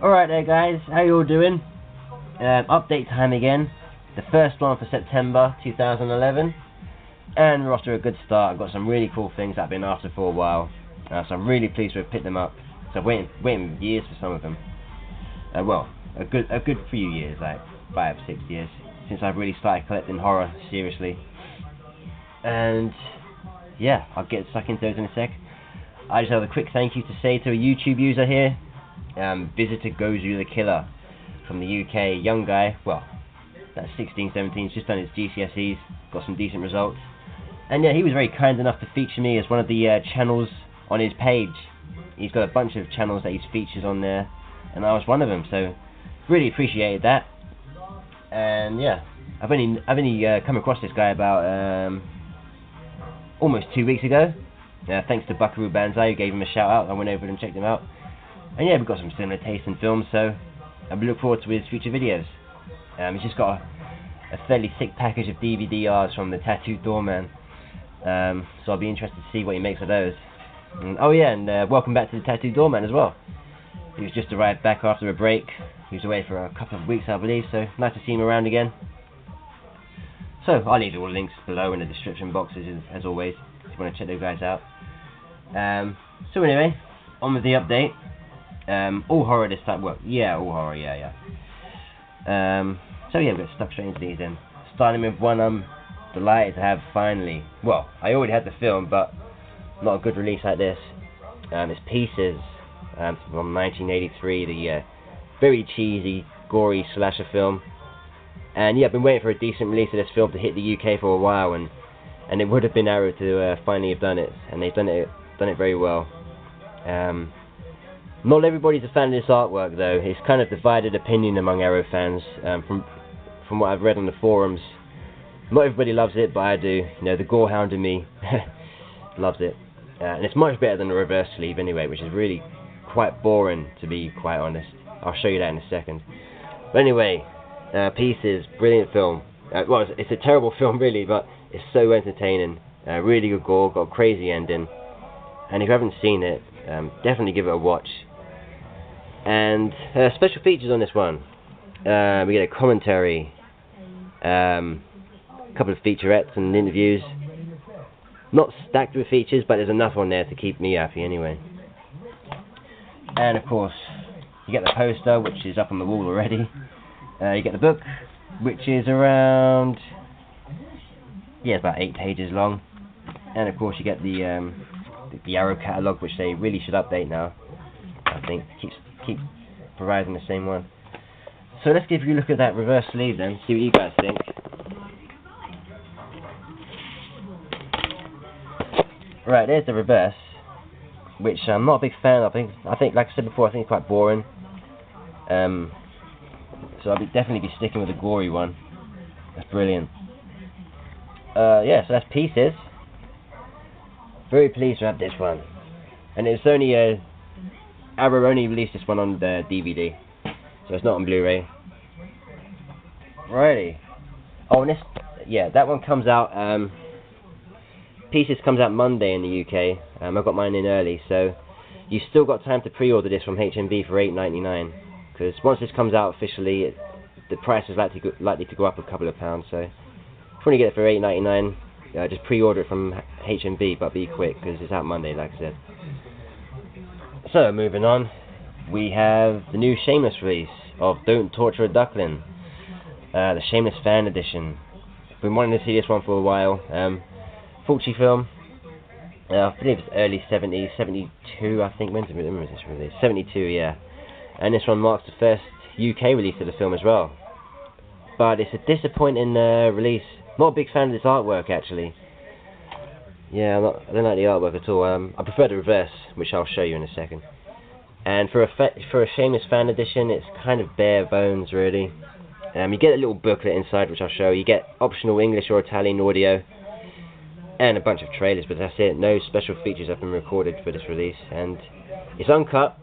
Alright there guys, how you all doing? Update time again. The first one for September 2011. And we're off to a good start. I've got some really cool things that I've been after for a while. So I'm really pleased to have picked them up. So I've waited years for some of them. Well, a good few years, like 5, 6 years, since I've really started collecting horror seriously. And yeah, I'll get stuck into those in a sec. I just have a quick thank you to say to a YouTube user here, VisitorGozuTheKiller from the UK, young guy, well, that's 16, 17, he's just done his GCSEs, got some decent results. And yeah, he was very kind enough to feature me as one of the channels on his page. He's got a bunch of channels that he's featured on there, and I was one of them, so really appreciated that. And yeah, I've only come across this guy about almost 2 weeks ago. Thanks to Buckaroo Banzai, who gave him a shout out. I went over and checked him out. And yeah, we've got some similar taste in films, so I look forward to his future videos. He's just got a fairly thick package of DVDs from the Tattooed Doorman. So I'll be interested to see what he makes of those. And, oh yeah, and welcome back to the Tattooed Doorman as well. He was just arrived back after a break. He was away for a couple of weeks, I believe, so nice to see him around again. So I'll leave all the links below in the description boxes as always, if you want to check those guys out. So anyway, on with the update. All horror this time. Well, yeah, all horror, yeah. So yeah, we've got stuck straight into these then. Starting with one I'm delighted to have finally. Well, I already had the film, but not a good release like this. It's Pieces, from 1983, the very cheesy, gory slasher film. And yeah, I've been waiting for a decent release of this film to hit the UK for a while, and it would have been Arrow to finally have done it, and they've done it very well. Not everybody's a fan of this artwork though. It's kind of divided opinion among Arrow fans. From what I've read on the forums, not everybody loves it, but I do. You know, the gorehound in me loves it, and it's much better than the reverse sleeve anyway, which is really quite boring to be quite honest. I'll show you that in a second. But anyway, Pieces, brilliant film. Well, it's a terrible film really, but it's so entertaining. Really good gore, got a crazy ending, and if you haven't seen it, definitely give it a watch. And special features on this one. We get a commentary, a couple of featurettes and interviews. Not stacked with features, but there's enough on there to keep me happy anyway. And of course, you get the poster, which is up on the wall already. You get the book, which is around, yeah, it's about 8 pages long. And of course you get the Arrow catalogue, which they really should update now. I think keep providing the same one. So let's give you a look at that reverse sleeve then, see what you guys think. Right, there's the reverse, which I'm not a big fan of. I think, like I said before, I think it's quite boring. So I'll definitely be sticking with the gory one. That's brilliant. Yeah, so that's Pieces. Very pleased to have this one. And it's only Arrow only released this one on the DVD, so it's not on Blu-ray. Righty. Oh, and this, yeah, that one comes out. Pieces comes out Monday in the UK. I got mine in early, so you still got time to pre-order this from HMV for $8.99. Because once this comes out officially, the price is likely to go up a couple of pounds. So if you want to get it for $8.99, just pre-order it from HMV, but be quick because it's out Monday, like I said. So moving on, we have the new Shameless release of Don't Torture a Duckling, the Shameless Fan Edition. Been wanting to see this one for a while. Fulci film. I believe it's early 70s, 72 I think. When was this released? 72, yeah. And this one marks the first UK release of the film as well. But it's a disappointing release. Not a big fan of this artwork actually. Yeah, I don't like the artwork at all. I prefer the reverse, which I'll show you in a second. And for a Shameless Fan Edition, it's kind of bare bones really. You get a little booklet inside, which I'll show you. You get optional English or Italian audio, and a bunch of trailers, but that's it. No special features have been recorded for this release, and it's uncut,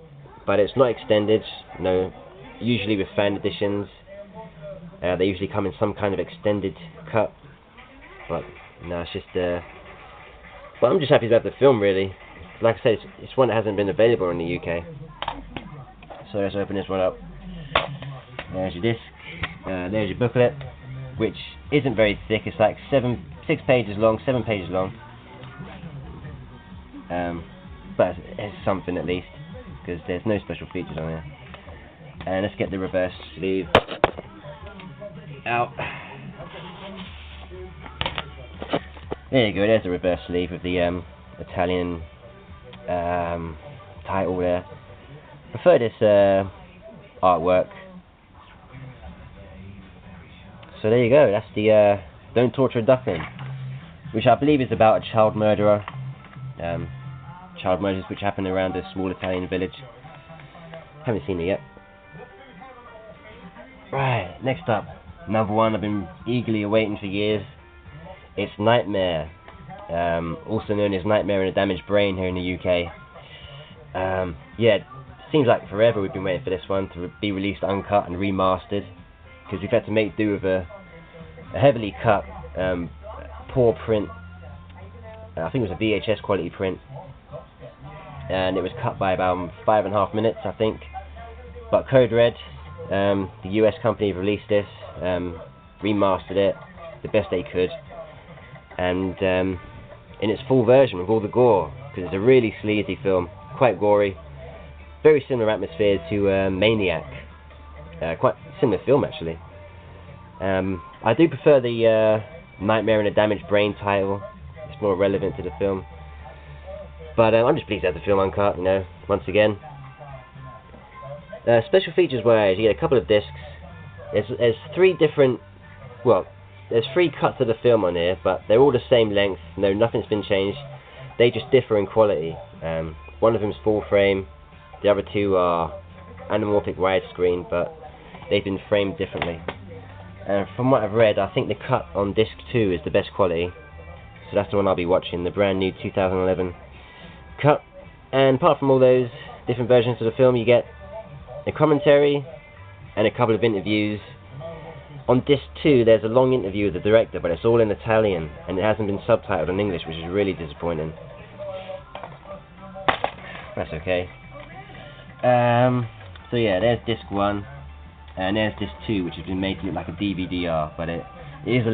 but it's not extended. No, usually with fan editions, they usually come in some kind of extended cut. But no, it's just. But I'm just happy to have the film really. Like I said, it's one that hasn't been available in the UK. So let's open this one up. There's your disc. There's your booklet, which isn't very thick. It's like 7 pages long. But it's something at least, because there's no special features on here. And let's get the reverse sleeve out. There you go. There's the reverse sleeve with the Italian title there. Prefer this artwork. So there you go. That's the Don't Torture a Duckling, which I believe is about a child murderer. Child murders which happen around a small Italian village. Haven't seen it yet. Right, next up, another one I've been eagerly awaiting for years. It's Nightmare, also known as Nightmare in a Damaged Brain here in the UK. Yeah, it seems like forever we've been waiting for this one to be released uncut and remastered, because we've had to make do with a heavily cut, poor print. I think it was a VHS quality print, and it was cut by about 5.5 minutes, I think. But Code Red, the US company, have released this, remastered it the best they could, and in its full version with all the gore, because it's a really sleazy film, quite gory, very similar atmosphere to Maniac, quite similar film actually. I do prefer the Nightmare in a Damaged Brain title. It's more relevant to the film. But I'm just pleased to have the film uncut, you know, once again. Special features wise, you get a couple of discs. There's 3 different, well, there's 3 cuts of the film on here, but they're all the same length. No, nothing's been changed. They just differ in quality. One of them's full frame. The other 2 are anamorphic widescreen, but they've been framed differently. From what I've read, I think the cut on disc 2 is the best quality. So that's the one I'll be watching, the brand new 2011 cut. And apart from all those different versions of the film, you get a commentary and a couple of interviews. On disc 2 there's a long interview with the director, but it's all in Italian and it hasn't been subtitled in English, which is really disappointing. That's okay. So yeah, there's disc 1 and there's disc 2, which has been made to look like a DVD-R, but it is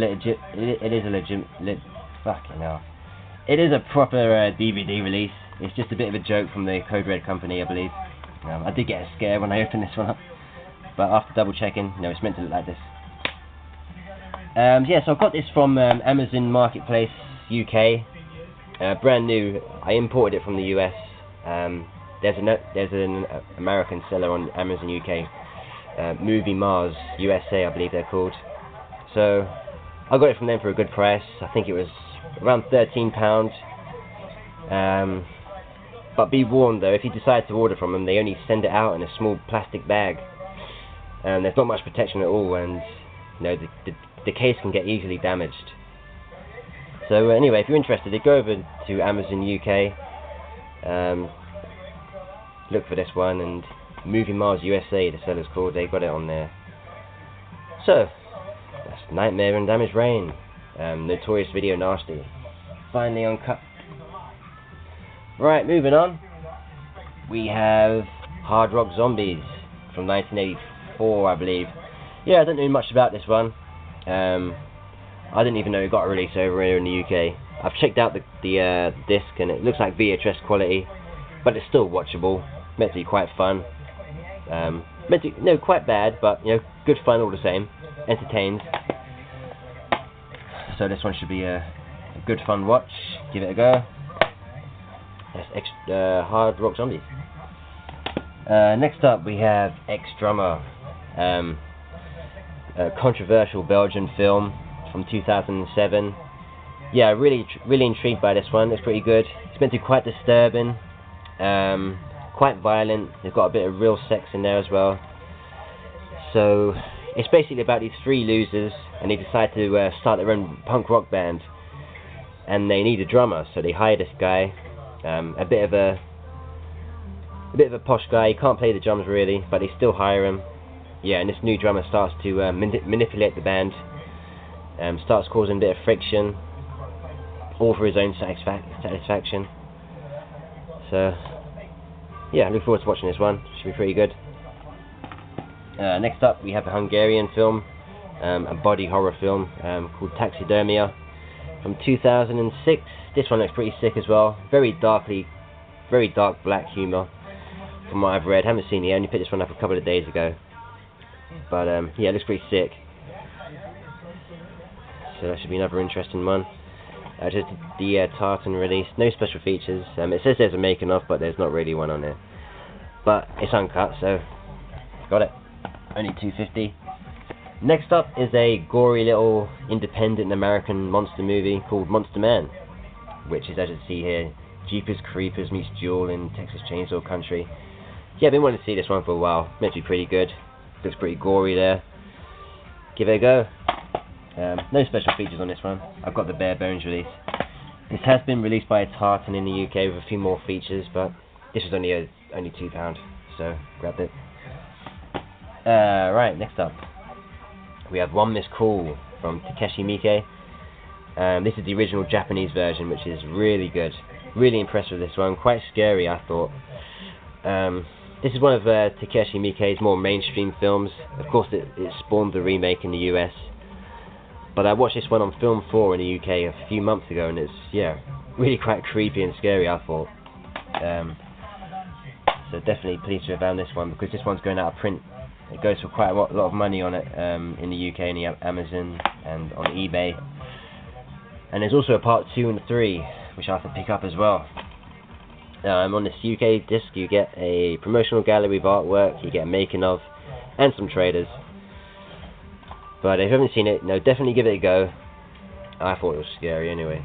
a proper DVD release. It's just a bit of a joke from the Code Red company, I believe. I did get a scare when I opened this one up, but after double checking, no, it's meant to look like this. Yeah, so I got this from Amazon Marketplace UK, brand new. I imported it from the US. There's an American seller on Amazon UK, Movie Mars USA, I believe they're called. So I got it from them for a good price. I think it was around £13. But be warned though, if you decide to order from them, they only send it out in a small plastic bag, and there's not much protection at all, and you know, the case can get easily damaged. So anyway, if you're interested, go over to Amazon UK, look for this one, and Movie Mars USA, the seller's called, they got it on there. So that's Nightmare and Damaged Brain, Notorious Video Nasty, finally uncut. Right, moving on. We have Hard Rock Zombies from 1984, I believe. Yeah, I don't know much about this one. I didn't even know it got a release over here in the UK. I've checked out the disc, and it looks like VHS quality, but it's still watchable. Meant to be quite fun. No, quite bad, but you know, good fun all the same. Entertains. So this one should be a good fun watch. Give it a go. That's Hard Rock Zombies. Next up we have Ex-Drummer, a controversial Belgian film from 2007. Yeah, really intrigued by this one. It's pretty good. It's meant to be quite disturbing, quite violent. They've got a bit of real sex in there as well. So it's basically about these 3 losers, and they decide to start their own punk rock band, and they need a drummer, so they hire this guy. A bit of a posh guy. He can't play the drums really, but they still hire him. Yeah, and this new drummer starts to manipulate the band, starts causing a bit of friction, all for his own satisfaction. So yeah, I look forward to watching this one. Should be pretty good. Next up, we have a Hungarian film, a body horror film called Taxidermia from 2006. This one looks pretty sick as well. Very dark black humour from what I've read. Haven't seen it yet, only picked this one up a couple of days ago. But yeah, it looks pretty sick. So that should be another interesting one. Just the tartan release, no special features. It says there's a making of, but there's not really one on there. But it's uncut, so got it. Only $2.50. Next up is a gory little independent American monster movie called Monster Man, which is, as you see here, Jeepers Creepers meets Jewel in Texas Chainsaw Country. Yeah, I've been wanting to see this one for a while. Meant to be pretty good. Looks pretty gory there. Give it a go. No special features on this one. I've got the bare bones release. This has been released by Tartan in the UK with a few more features, but this was only £2, so grabbed it. Right, next up we have One Miss Call from Takeshi Miike. This is the original Japanese version, which is really good. Really impressed with this one. Quite scary, I thought. This is one of Takeshi Miike's more mainstream films. Of course, it spawned the remake in the US. But I watched this one on Film 4 in the UK a few months ago, and it's, yeah, really quite creepy and scary, I thought. So definitely pleased to have found this one, because this one's going out of print. It goes for quite a lot of money on it in the UK, in the Amazon and on eBay. And there's also a part 2 and 3, which I have to pick up as well. On this UK disc, you get a promotional gallery of artwork, you get a making of, and some trailers. But if you haven't seen it, no, definitely give it a go. I thought it was scary anyway.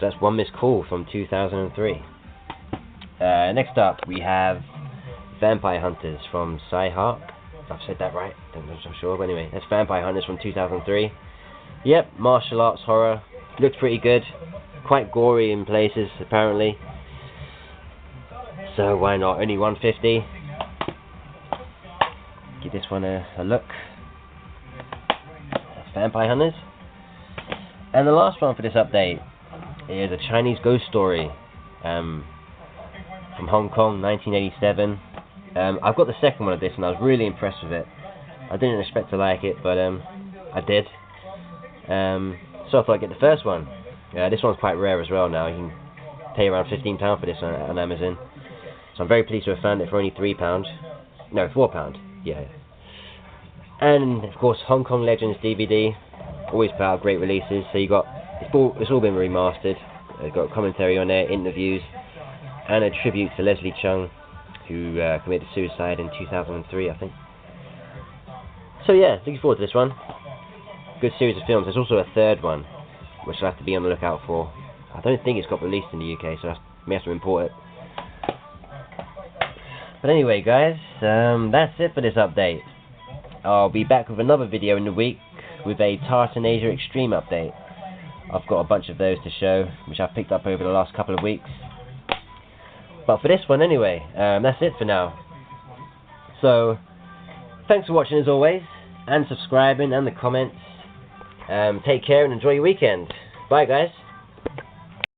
So that's One Miss Call from 2003. Next up, we have Vampire Hunters from Sci-Hark. I've said that right, don't know if I'm sure, but anyway, that's Vampire Hunters from 2003. Yep, martial arts horror. Looks pretty good. Quite gory in places, apparently. So why not? Only $1.50. Give this one a look. Vampire Hunters. And the last one for this update is a Chinese ghost story from Hong Kong, 1987. I've got the second one of this, and I was really impressed with it. I didn't expect to like it, but I did. So I thought I'd get the first one. This one's quite rare as well now. You can pay around £15 for this on Amazon. So I'm very pleased to have found it for only £3. No, £4. Yeah. And of course, Hong Kong Legends DVD. Always put out great releases. So you got it's all been remastered. It's got commentary on there, interviews, and a tribute to Leslie Chung, who committed suicide in 2003, I think. So yeah, looking forward to this one. Good series of films. There's also a third one, which I'll have to be on the lookout for. I don't think it's got released in the UK, so I may have to import it. But anyway, guys, that's it for this update. I'll be back with another video in the week with a Tartan Asia Extreme update. I've got a bunch of those to show, which I've picked up over the last couple of weeks. But for this one anyway, that's it for now. So, thanks for watching as always, and subscribing, and the comments. Take care and enjoy your weekend. Bye guys.